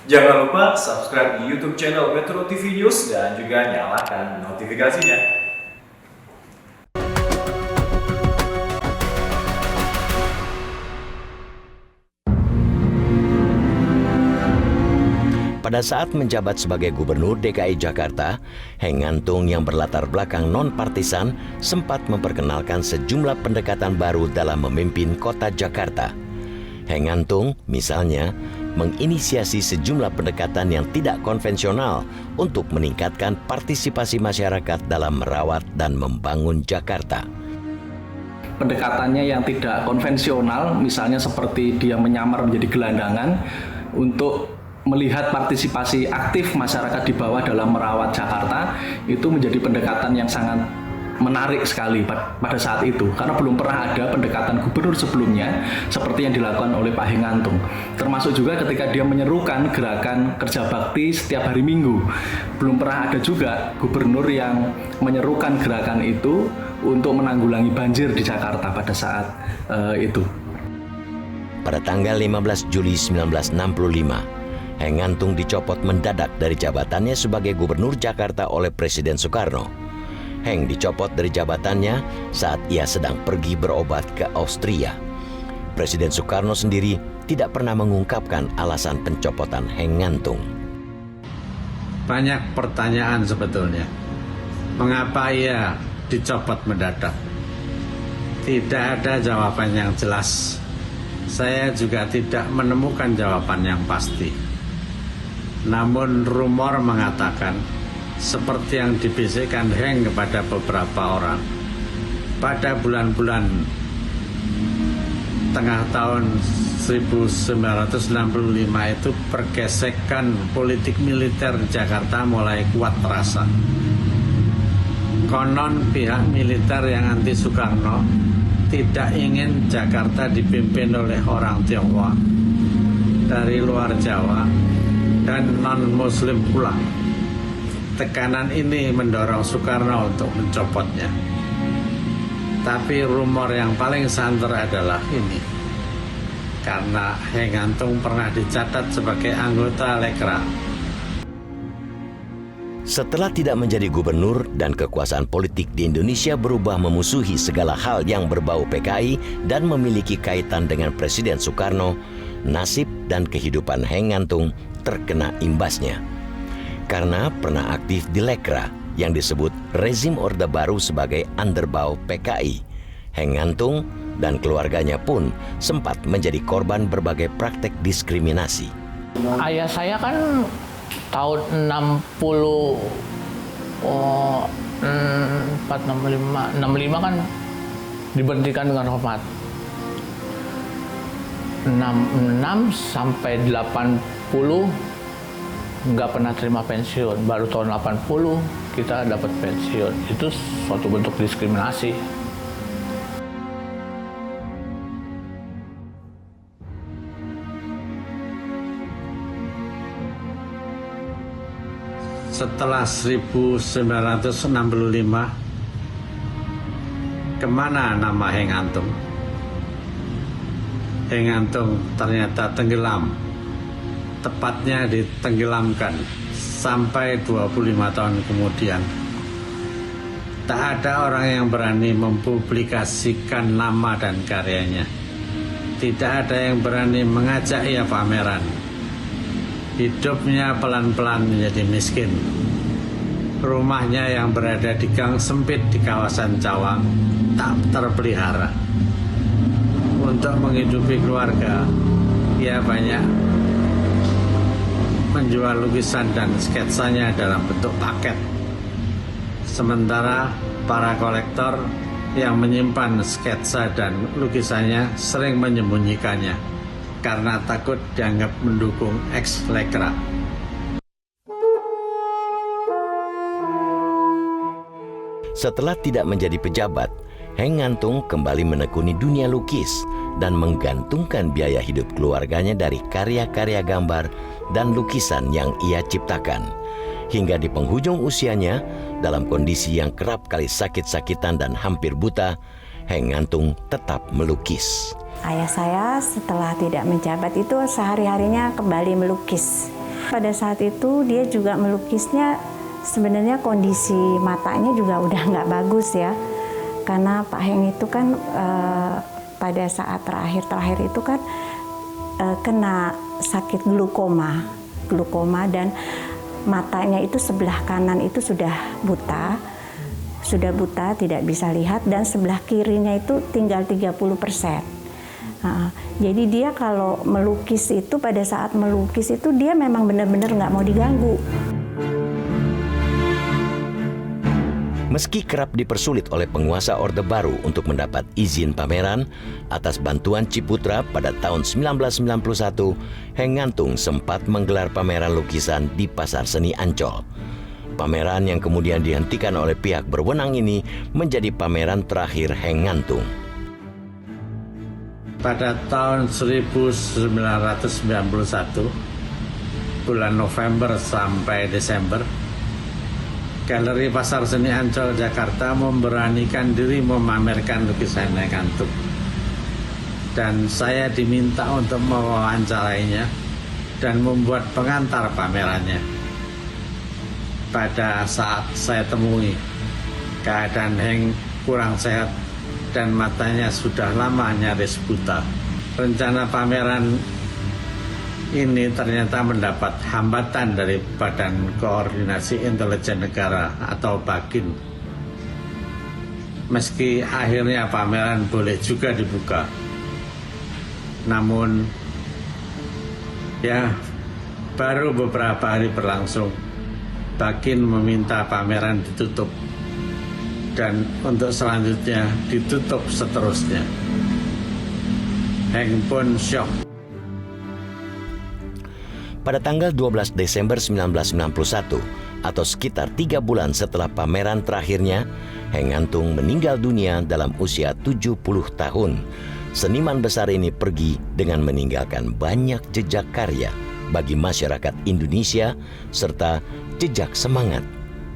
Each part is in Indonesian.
Jangan lupa subscribe di YouTube channel Metro TV News dan juga nyalakan notifikasinya. Pada saat menjabat sebagai Gubernur DKI Jakarta, Heng Ngantung yang berlatar belakang non-partisan sempat memperkenalkan sejumlah pendekatan baru dalam memimpin kota Jakarta. Heng Ngantung, misalnya, menginisiasi sejumlah pendekatan yang tidak konvensional untuk meningkatkan partisipasi masyarakat dalam merawat dan membangun Jakarta. Pendekatannya yang tidak konvensional, misalnya seperti dia menyamar menjadi gelandangan untuk melihat partisipasi aktif masyarakat di bawah dalam merawat Jakarta, itu menjadi pendekatan yang sangat menarik sekali pada saat itu, karena belum pernah ada pendekatan gubernur sebelumnya seperti yang dilakukan oleh Pak Heng Ngantung. Termasuk juga ketika dia menyerukan gerakan kerja bakti setiap hari Minggu, belum pernah ada juga gubernur yang menyerukan gerakan itu untuk menanggulangi banjir di Jakarta pada saat itu. Pada tanggal 15 Juli 1965, Heng Ngantung dicopot mendadak dari jabatannya sebagai Gubernur Jakarta oleh Presiden Soekarno. Heng dicopot dari jabatannya saat ia sedang pergi berobat ke Austria. Presiden Soekarno sendiri tidak pernah mengungkapkan alasan pencopotan Heng Ngantung. Banyak pertanyaan sebetulnya. Mengapa ia dicopot mendadak? Tidak ada jawaban yang jelas. Saya juga tidak menemukan jawaban yang pasti. Namun rumor mengatakan, seperti yang dibisikkan Heng kepada beberapa orang, pada bulan-bulan tengah tahun 1965 itu pergesekan politik militer di Jakarta mulai kuat terasa. Konon pihak militer yang anti Soekarno tidak ingin Jakarta dipimpin oleh orang Tionghoa dari luar Jawa dan non-Muslim pula. Tekanan ini mendorong Soekarno untuk mencopotnya. Tapi rumor yang paling santer adalah ini, karena Heng Ngantung pernah dicatat sebagai anggota Lekra. Setelah tidak menjadi gubernur dan kekuasaan politik di Indonesia berubah memusuhi segala hal yang berbau PKI dan memiliki kaitan dengan Presiden Soekarno, nasib dan kehidupan Heng Ngantung terkena imbasnya. Karena pernah aktif di Lekra yang disebut rezim Orde Baru sebagai underbau PKI, Heng Ngantung dan keluarganya pun sempat menjadi korban berbagai praktek diskriminasi. Ayah saya kan tahun 60, 65 kan diberhentikan dengan hormat. 66 sampai 80 nggak pernah terima pensiun. Baru tahun 80 kita dapat pensiun. Itu suatu bentuk diskriminasi. Setelah 1965, kemana nama Heng Ngantung? Heng Ngantung ternyata tenggelam. Tepatnya ditenggelamkan sampai 25 tahun kemudian. Tak ada orang yang berani mempublikasikan nama dan karyanya. Tidak ada yang berani mengajak ia pameran. Hidupnya pelan-pelan menjadi miskin. Rumahnya yang berada di gang sempit di kawasan Cawang tak terpelihara. Untuk menghidupi keluarga, ia banyak menjual lukisan dan sketsanya dalam bentuk paket. Sementara para kolektor yang menyimpan sketsa dan lukisannya sering menyembunyikannya karena takut dianggap mendukung ex-Lekra. Setelah tidak menjadi pejabat, Heng Ngantung kembali menekuni dunia lukis dan menggantungkan biaya hidup keluarganya dari karya-karya gambar dan lukisan yang ia ciptakan. Hingga di penghujung usianya, dalam kondisi yang kerap kali sakit-sakitan dan hampir buta, Heng Ngantung tetap melukis. Ayah saya setelah tidak menjabat itu sehari-harinya kembali melukis. Pada saat itu dia juga melukisnya sebenarnya kondisi matanya juga udah nggak bagus ya. Karena Pak Heng itu kan pada saat terakhir itu kan kena sakit glukoma dan matanya itu sebelah kanan itu sudah buta, tidak bisa lihat, dan sebelah kirinya itu tinggal 30%. Jadi dia kalau melukis itu, pada saat melukis itu dia memang benar-benar nggak mau diganggu. Meski kerap dipersulit oleh penguasa Orde Baru untuk mendapat izin pameran, atas bantuan Ciputra pada tahun 1991, Heng Ngantung sempat menggelar pameran lukisan di Pasar Seni Ancol. Pameran yang kemudian dihentikan oleh pihak berwenang ini menjadi pameran terakhir Heng Ngantung. Pada tahun 1991, bulan November sampai Desember, Galeri Pasar Seni Ancol Jakarta memberanikan diri memamerkan lukisan Heng Ngantung. Dan saya diminta untuk mewawancarainya dan membuat pengantar pamerannya. Pada saat saya temui, keadaan Heng kurang sehat dan matanya sudah lama nyaris buta. Rencana pameran ini ternyata mendapat hambatan dari Badan Koordinasi Intelijen Negara atau BAKIN. Meski akhirnya pameran boleh juga dibuka, namun ya baru beberapa hari berlangsung, BAKIN meminta pameran ditutup dan untuk selanjutnya ditutup seterusnya. Heng pun syok. Pada tanggal 12 Desember 1991, atau sekitar 3 bulan setelah pameran terakhirnya, Heng Ngantung meninggal dunia dalam usia 70 tahun. Seniman besar ini pergi dengan meninggalkan banyak jejak karya bagi masyarakat Indonesia, serta jejak semangat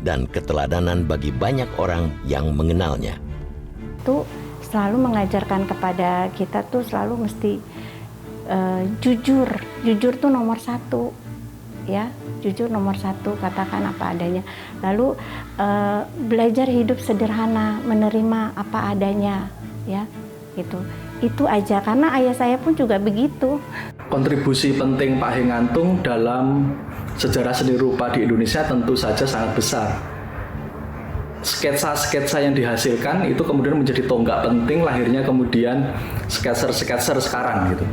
dan keteladanan bagi banyak orang yang mengenalnya. Itu selalu mengajarkan kepada kita tuh selalu mesti jujur tuh nomor 1 ya, jujur nomor 1, katakan apa adanya. Lalu belajar hidup sederhana, menerima apa adanya ya, gitu. Itu aja, karena ayah saya pun juga begitu. Kontribusi penting Pak Heng Ngantung dalam sejarah seni rupa di Indonesia tentu saja sangat besar. Sketsa-sketsa yang dihasilkan itu kemudian menjadi tonggak penting lahirnya kemudian sketser-sketser sekarang gitu.